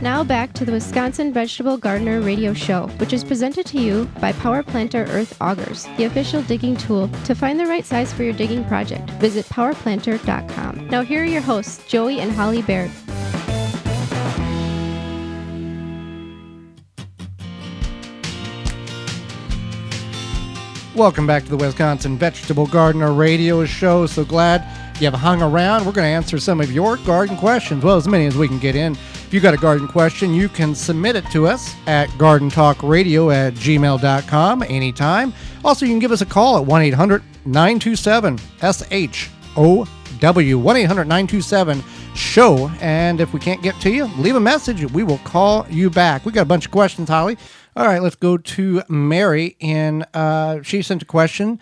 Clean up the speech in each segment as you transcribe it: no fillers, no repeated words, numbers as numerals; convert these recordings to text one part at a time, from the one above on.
Now back to the Wisconsin Vegetable Gardener Radio Show, which is presented to you by Power Planter Earth Augers, the official digging tool. To find the right size for your digging project, visit powerplanter.com. Now here are your hosts, Joey and Holly Baird. Welcome back to the Wisconsin Vegetable Gardener Radio Show. So glad you have hung around. We're going to answer some of your garden questions, well, as many as we can get in. If you got a garden question, you can submit it to us at gardentalkradio@gmail.com anytime. Also, you can give us a call at 1-800-927-SHOW, 1-800-927-SHOW. And if we can't get to you, leave a message. We will call you back. We got a bunch of questions, Holly. All right, let's go to Mary. She sent a question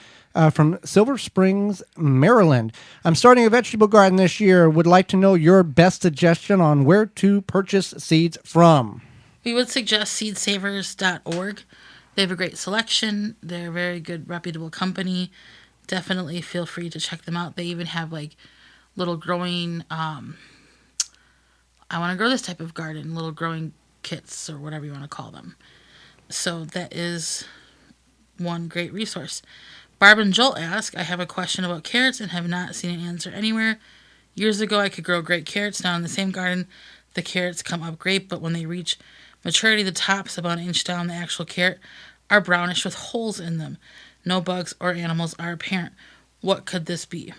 from Silver Springs, Maryland. I'm starting a vegetable garden this year. Would like to know your best suggestion on where to purchase seeds from. We would suggest seedsavers.org. They have a great selection. They're a very good, reputable company. Definitely feel free to check them out. They even have like little growing, I want to grow this type of garden, little growing kits or whatever you want to call them. So that is one great resource. Barb and Joel ask, I have a question about carrots and have not seen an answer anywhere. Years ago, I could grow great carrots. Now in the same garden, the carrots come up great, but when they reach maturity, the tops about an inch down the actual carrot are brownish with holes in them. No bugs or animals are apparent. What could this be?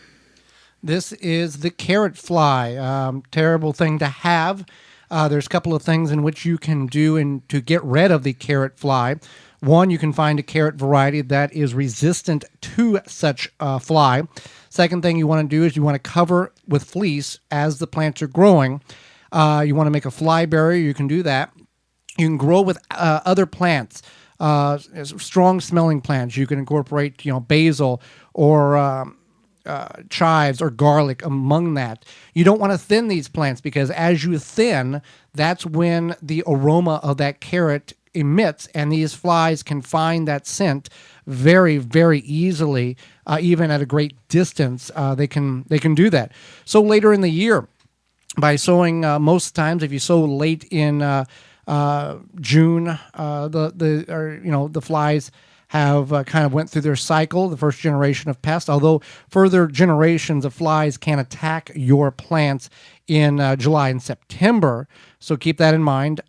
This is the carrot fly. Terrible thing to have. There's a couple of things in which you can do to get rid of the carrot fly. One, you can find a carrot variety that is resistant to such fly. Second thing you want to do is you want to cover with fleece as the plants are growing. You want to make a fly barrier. You can do that. You can grow with other plants, strong-smelling plants. You can incorporate, basil or chives or garlic among that. You don't want to thin these plants because as you thin, that's when the aroma of that carrot emits, and these flies can find that scent very, very easily, even at a great distance. They can do that. So later in the year, by sowing, most times if you sow late in June, the flies have kind of went through their cycle, the first generation of pests, although further generations of flies can attack your plants in July and September. So keep that in mind.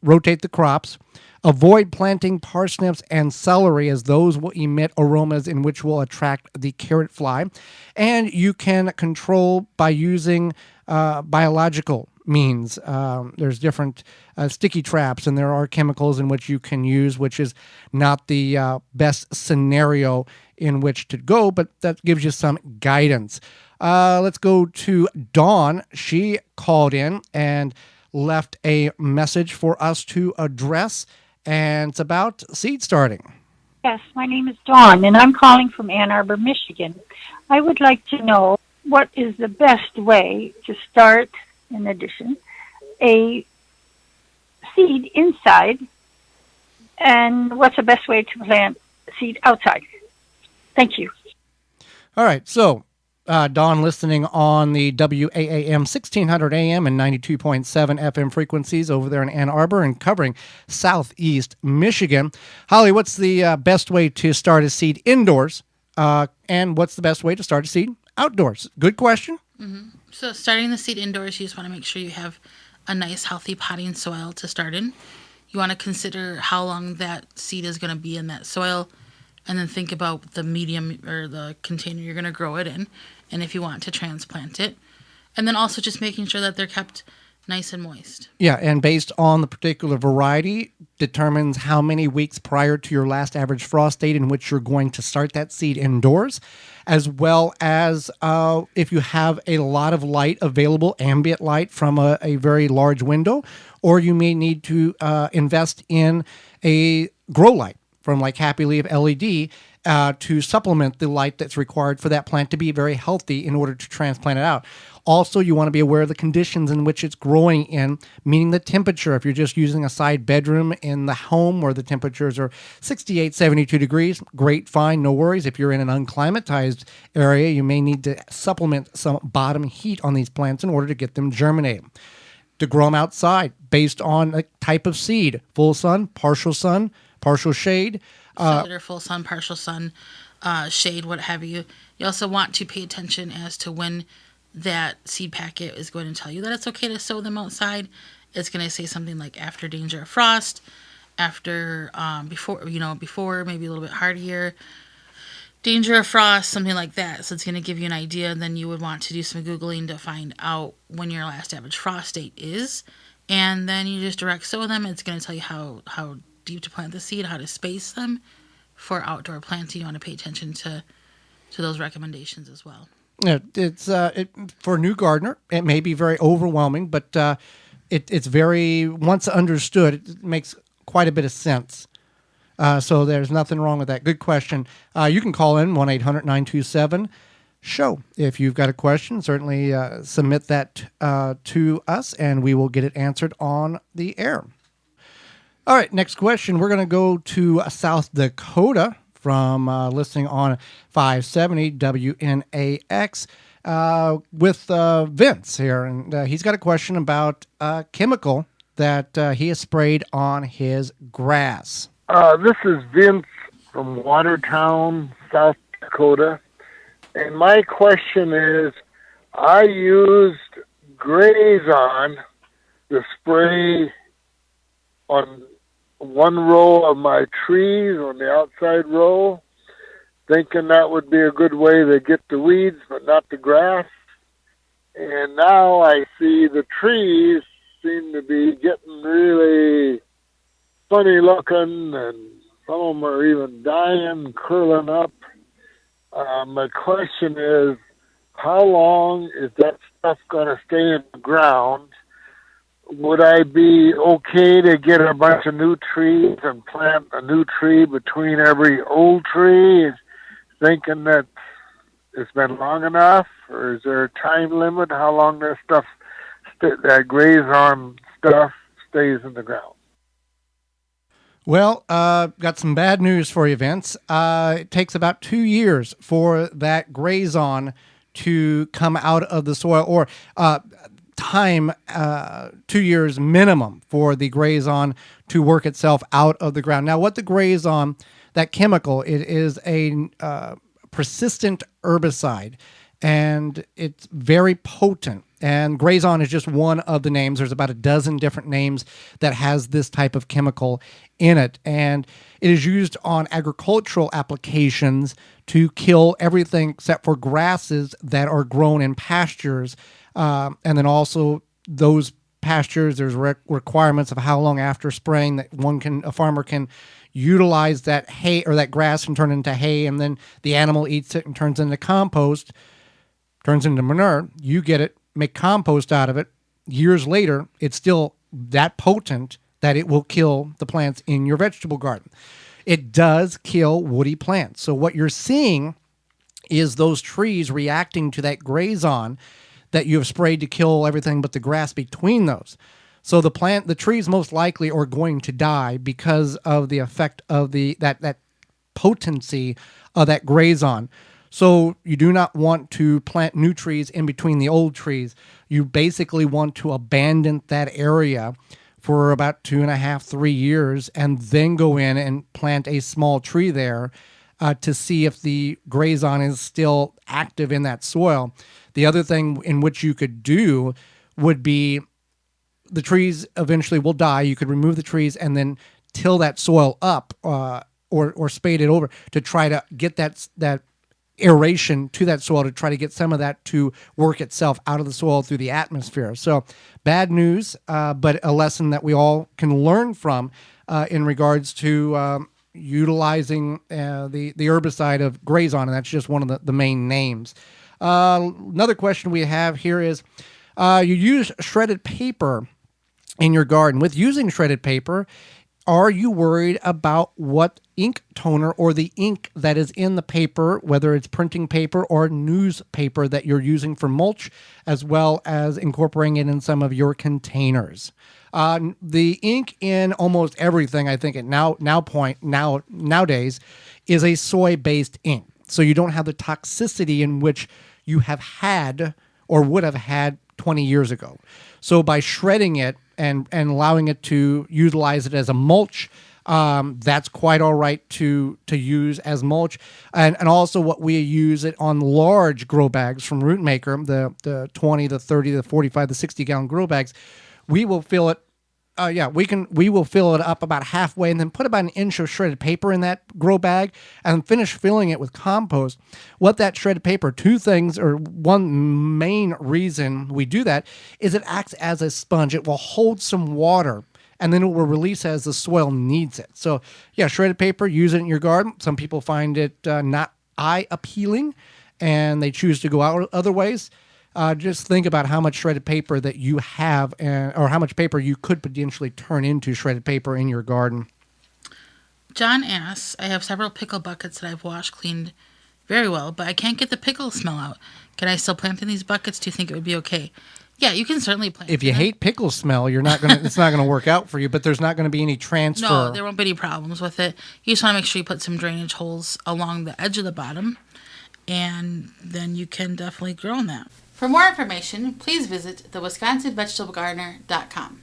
Rotate the crops. Avoid planting parsnips and celery as those will emit aromas in which will attract the carrot fly. And you can control by using biological means. There's different sticky traps, and there are chemicals in which you can use, which is not the best scenario in which to go, but that gives you some guidance. Let's go to Dawn. She called in and left a message for us to address, and it's about seed starting. Yes, my name is Dawn, and I'm calling from Ann Arbor, Michigan. I would like to know what is the best way to start, in addition, a seed inside, and what's the best way to plant seed outside? Thank you. All right, so Dawn listening on the WAAM 1600 AM and 92.7 FM frequencies over there in Ann Arbor and covering southeast Michigan. Holly, what's the best way to start a seed indoors, and what's the best way to start a seed outdoors? Good question. Mm-hmm. So starting the seed indoors, you just want to make sure you have a nice, healthy potting soil to start in. You want to consider how long that seed is going to be in that soil, and then think about the medium or the container you're going to grow it in, and if you want to transplant it. And then also just making sure that they're kept nice and moist. Yeah, and based on the particular variety, determines how many weeks prior to your last average frost date in which you're going to start that seed indoors, as well as if you have a lot of light available, ambient light from a very large window, or you may need to invest in a grow light from like Happy Leaf LED to supplement the light that's required for that plant to be very healthy in order to transplant it out. Also, you want to be aware of the conditions in which it's growing in, meaning the temperature. If you're just using a side bedroom in the home where the temperatures are 68, 72 degrees, great, fine, no worries. If you're in an unclimatized area, you may need to supplement some bottom heat on these plants in order to get them germinating. To grow them outside, based on a type of seed: full sun, partial shade. Solar, full sun, partial sun, shade, what have you. You also want to pay attention as to when that seed packet is going to tell you that it's okay to sow them outside. It's going to say something like after danger of frost, after before maybe a little bit hardier, danger of frost, something like that. So it's going to give you an idea. And then you would want to do some Googling to find out when your last average frost date is. And then you just direct sow them. It's going to tell you how deep to plant the seed, how to space them. For outdoor planting, you want to pay attention to those recommendations as well. Yeah, it's for a new gardener, it may be very overwhelming, but it's very, once understood, it makes quite a bit of sense. So there's nothing wrong with that. Good question. You can call in 1-800-927-SHOW. If you've got a question, certainly submit that to us, and we will get it answered on the air. All right, next question. We're going to go to South Dakota from listening on 570 WNAX with Vince here. And he's got a question about a chemical that he has sprayed on his grass. This is Vince from Watertown, South Dakota. And my question is, I used Grazon to spray on one row of my trees on the outside row, thinking that would be a good way to get the weeds, but not the grass. And now I see the trees seem to be getting really funny looking, and some of them are even dying, curling up. My question is, how long is that stuff going to stay in the ground? Would I be okay to get a bunch of new trees and plant a new tree between every old tree, thinking that it's been long enough? Or is there a time limit how long that stuff, that Grazon stuff, stays in the ground? Well, got some bad news for you, Vince. It takes about 2 years for that Grazon to come out of the soil, or time, 2 years minimum for the Grazon to work itself out of the ground. Now, what the Grazon, that chemical, it is a persistent herbicide, and it's very potent. And Grazon is just one of the names. There's about a dozen different names that has this type of chemical in it. And it is used on agricultural applications to kill everything except for grasses that are grown in pastures. And then also those pastures, there's requirements of how long after spraying that a farmer can utilize that hay or that grass and turn it into hay, and then the animal eats it and turns into compost, turns into manure. You get it, make compost out of it. Years later, it's still that potent that it will kill the plants in your vegetable garden. It does kill woody plants. So what you're seeing is those trees reacting to that Grazon that you have sprayed to kill everything but the grass between those. So the trees most likely are going to die because of the effect of that potency of that Grazon. So you do not want to plant new trees in between the old trees. You basically want to abandon that area for about 2.5, 3 years, and then go in and plant a small tree there to see if the Grazon is still active in that soil. The other thing in which you could do would be, the trees eventually will die. You could remove the trees and then till that soil up or spade it over to try to get that aeration to that soil, to try to get some of that to work itself out of the soil through the atmosphere. So bad news, but a lesson that we all can learn from in regards to utilizing the herbicide of Grazon, and that's just one of the main names. Another question we have here is, you use shredded paper in your garden. With using shredded paper, are you worried about what ink toner or the ink that is in the paper, whether it's printing paper or newspaper that you're using for mulch, as well as incorporating it in some of your containers? The ink in almost everything, I think, nowadays, is a soy-based ink. So you don't have the toxicity in which you have had or would have had 20 years ago. So by shredding it, and allowing it to utilize it as a mulch. That's quite all right to use as mulch. And also what we use it on large grow bags from Root Maker, the 20, the 30, the 45, the 60 gallon grow bags. We will fill it. We will fill it up about halfway and then put about an inch of shredded paper in that grow bag and finish filling it with compost. What that shredded paper, two things, or one main reason we do that is it acts as a sponge. It will hold some water and then it will release as the soil needs it. So yeah, shredded paper, use it in your garden. Some people find it not eye appealing and they choose to go out other ways. Just think about how much shredded paper that you have or how much paper you could potentially turn into shredded paper in your garden. John asks, I have several pickle buckets that I've washed, cleaned very well, but I can't get the pickle smell out. Can I still plant in these buckets? Do you think it would be okay? Yeah, you can certainly plant. If you hate pickle smell, you're not gonna. It's not gonna work out for you. But there's not going to be any transfer. No, there won't be any problems with it. You just want to make sure you put some drainage holes along the edge of the bottom, and then you can definitely grow in that. For more information, please visit thewisconsinvegetablegardener.com.